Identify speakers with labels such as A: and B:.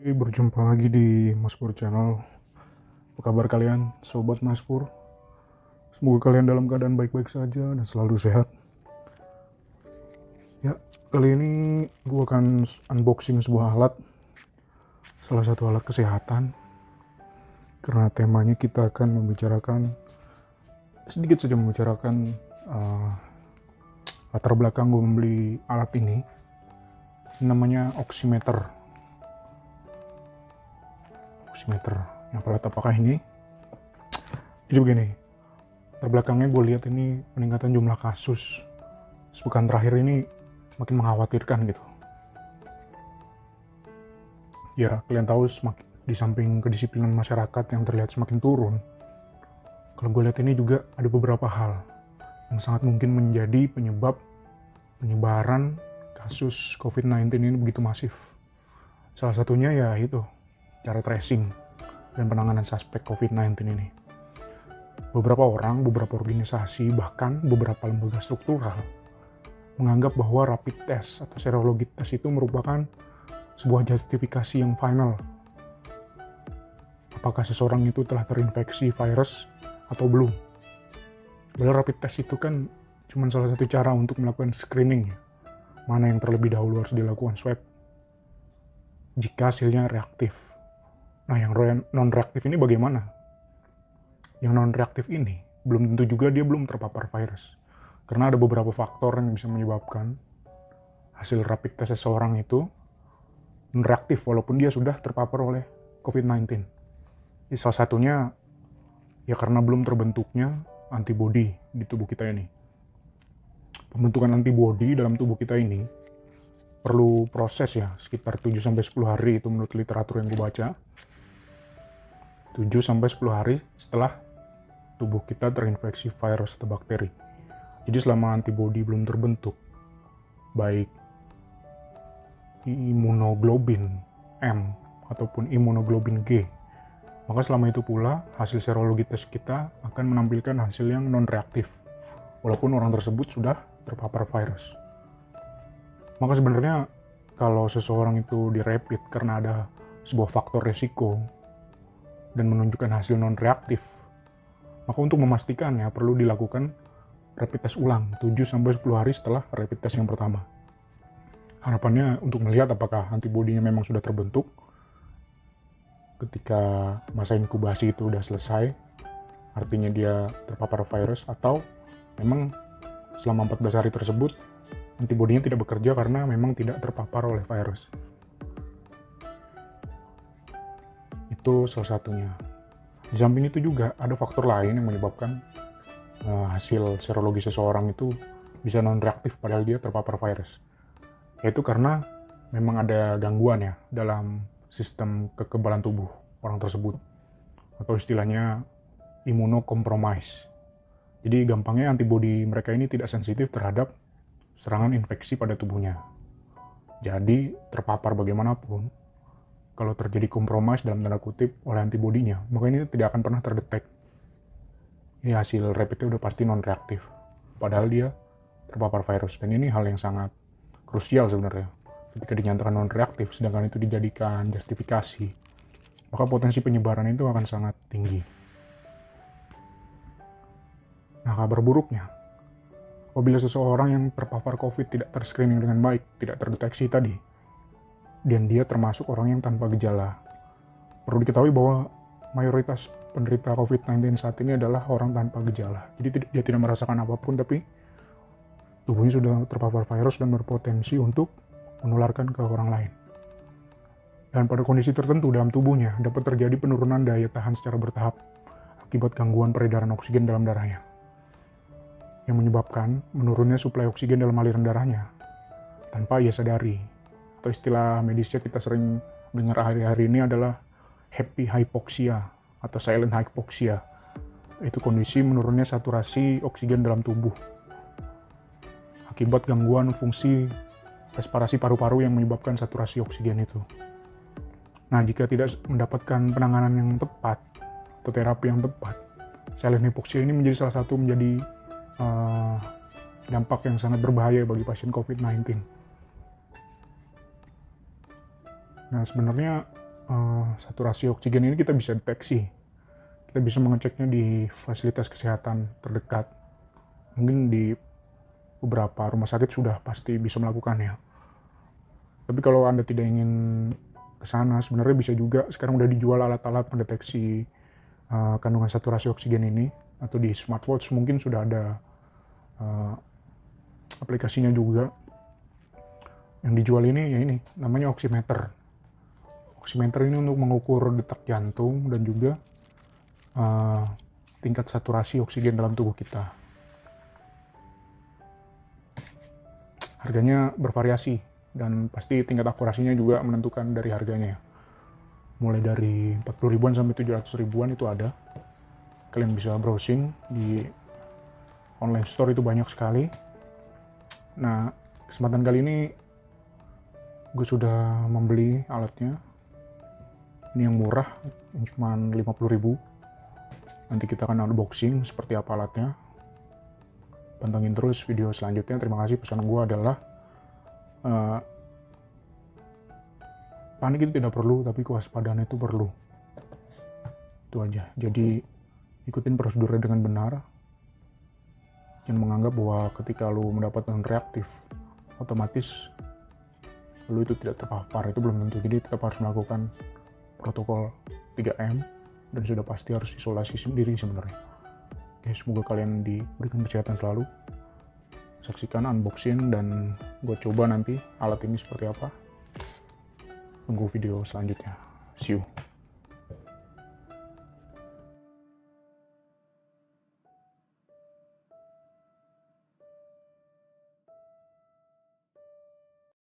A: Berjumpa lagi di Maspur Channel. Apa kabar kalian, Sobat Maspur? Semoga kalian dalam keadaan baik-baik saja dan selalu sehat. Ya, kali ini gue akan unboxing sebuah alat. Salah satu alat kesehatan. Karena temanya kita akan sedikit saja membicarakan latar belakang gue membeli alat ini. Namanya oximeter. Yang alat apakah ini? Jadi begini, terbelakangnya gue lihat ini peningkatan jumlah kasus sepekan terakhir ini semakin mengkhawatirkan gitu. Ya, kalian tahu di samping kedisiplinan masyarakat yang terlihat semakin turun, kalau gue lihat ini juga ada beberapa hal yang sangat mungkin menjadi penyebab penyebaran kasus COVID-19 ini begitu masif. Salah satunya ya itu, cara tracing dan penanganan suspek COVID-19 ini. Beberapa orang, beberapa organisasi, bahkan beberapa lembaga struktural menganggap bahwa rapid test atau serologi test itu merupakan sebuah justifikasi yang final. Apakah seseorang itu telah terinfeksi virus atau belum? Padahal rapid test itu kan cuma salah satu cara untuk melakukan screening. Mana yang terlebih dahulu harus dilakukan swab jika hasilnya reaktif. Nah, yang non-reaktif ini bagaimana? Yang non-reaktif ini belum tentu juga dia belum terpapar virus. Karena ada beberapa faktor yang bisa menyebabkan hasil rapid test seseorang itu non-reaktif walaupun dia sudah terpapar oleh COVID-19. Salah satunya ya karena belum terbentuknya antibodi di tubuh kita ini. Pembentukan antibodi dalam tubuh kita ini perlu proses ya, sekitar 7-10 hari itu menurut literatur yang gue baca. 7-10 hari setelah tubuh kita terinfeksi virus atau bakteri. Jadi selama antibodi belum terbentuk, baik imunoglobin M ataupun imunoglobin G, maka selama itu pula hasil serologi tes kita akan menampilkan hasil yang non-reaktif, walaupun orang tersebut sudah terpapar virus. Maka sebenarnya kalau seseorang itu dirapid karena ada sebuah faktor resiko dan menunjukkan hasil non-reaktif, maka untuk memastikannya perlu dilakukan rapid test ulang 7-10 hari setelah rapid test yang pertama. Harapannya untuk melihat apakah antibodinya memang sudah terbentuk ketika masa inkubasi itu sudah selesai, artinya dia terpapar virus, atau memang selama 14 hari tersebut antibodinya tidak bekerja karena memang tidak terpapar oleh virus. Itu salah satunya. Di samping itu juga ada faktor lain yang menyebabkan hasil serologi seseorang itu bisa non-reaktif padahal dia terpapar virus. Yaitu karena memang ada gangguan ya dalam sistem kekebalan tubuh orang tersebut. Atau istilahnya immunocompromise. Jadi gampangnya antibodi mereka ini tidak sensitif terhadap serangan infeksi pada tubuhnya. Jadi terpapar bagaimanapun, kalau terjadi kompromis dalam tanda kutip oleh antibodinya, maka ini tidak akan pernah terdetek. Ini hasil rapidnya udah pasti non-reaktif, padahal dia terpapar virus. Dan ini hal yang sangat krusial sebenarnya. Ketika dinyatakan non-reaktif, sedangkan itu dijadikan justifikasi, maka potensi penyebaran itu akan sangat tinggi. Nah, kabar buruknya, apabila seseorang yang terpapar COVID tidak terscreening dengan baik, tidak terdeteksi tadi, dan dia termasuk orang yang tanpa gejala. Perlu diketahui bahwa mayoritas penderita COVID-19 saat ini adalah orang tanpa gejala. Jadi dia tidak merasakan apapun, tapi tubuhnya sudah terpapar virus dan berpotensi untuk menularkan ke orang lain. Dan pada kondisi tertentu dalam tubuhnya dapat terjadi penurunan daya tahan secara bertahap akibat gangguan peredaran oksigen dalam darahnya, yang menyebabkan menurunnya suplai oksigen dalam aliran darahnya tanpa ia sadari. Atau istilah medisnya kita sering dengar hari-hari ini adalah happy hypoxia atau silent hypoxia. Itu kondisi menurunnya saturasi oksigen dalam tubuh akibat gangguan fungsi respirasi paru-paru yang menyebabkan saturasi oksigen itu. Nah, jika tidak mendapatkan penanganan yang tepat atau terapi yang tepat, silent hypoxia ini menjadi salah satu dampak yang sangat berbahaya bagi pasien COVID-19. Nah, sebenarnya saturasi oksigen ini kita bisa deteksi. Kita bisa mengeceknya di fasilitas kesehatan terdekat. Mungkin di beberapa rumah sakit sudah pasti bisa melakukannya. Tapi kalau Anda tidak ingin ke sana, sebenarnya bisa juga. Sekarang udah dijual alat-alat pendeteksi kandungan saturasi oksigen ini, atau di smartwatch mungkin sudah ada aplikasinya juga. Yang dijual ini ya ini namanya oximeter. Oximeter ini untuk mengukur detak jantung dan juga tingkat saturasi oksigen dalam tubuh kita. Harganya bervariasi dan pasti tingkat akurasinya juga menentukan dari harganya. Mulai dari 40 ribuan sampai 700 ribuan itu ada. Kalian bisa browsing di online store, itu banyak sekali. Nah, kesempatan kali ini gue sudah membeli alatnya. Ini yang murah, yang cuma 50 ribu. Nanti kita akan unboxing seperti apa alatnya. Pantengin terus video selanjutnya. Terima kasih. Pesan gue adalah panik itu tidak perlu, tapi kewaspadaan itu perlu. Itu aja. Jadi ikutin prosedurnya dengan benar. Jangan menganggap bahwa ketika lu mendapatkan reaktif otomatis lu itu tidak terpapar. Itu belum tentu. Jadi tetap harus melakukan protokol 3M dan sudah pasti harus isolasi sendiri sebenarnya. Oke, semoga kalian diberikan kesehatan selalu. Saksikan unboxing dan gue coba nanti alat ini seperti apa. Tunggu video selanjutnya. See you.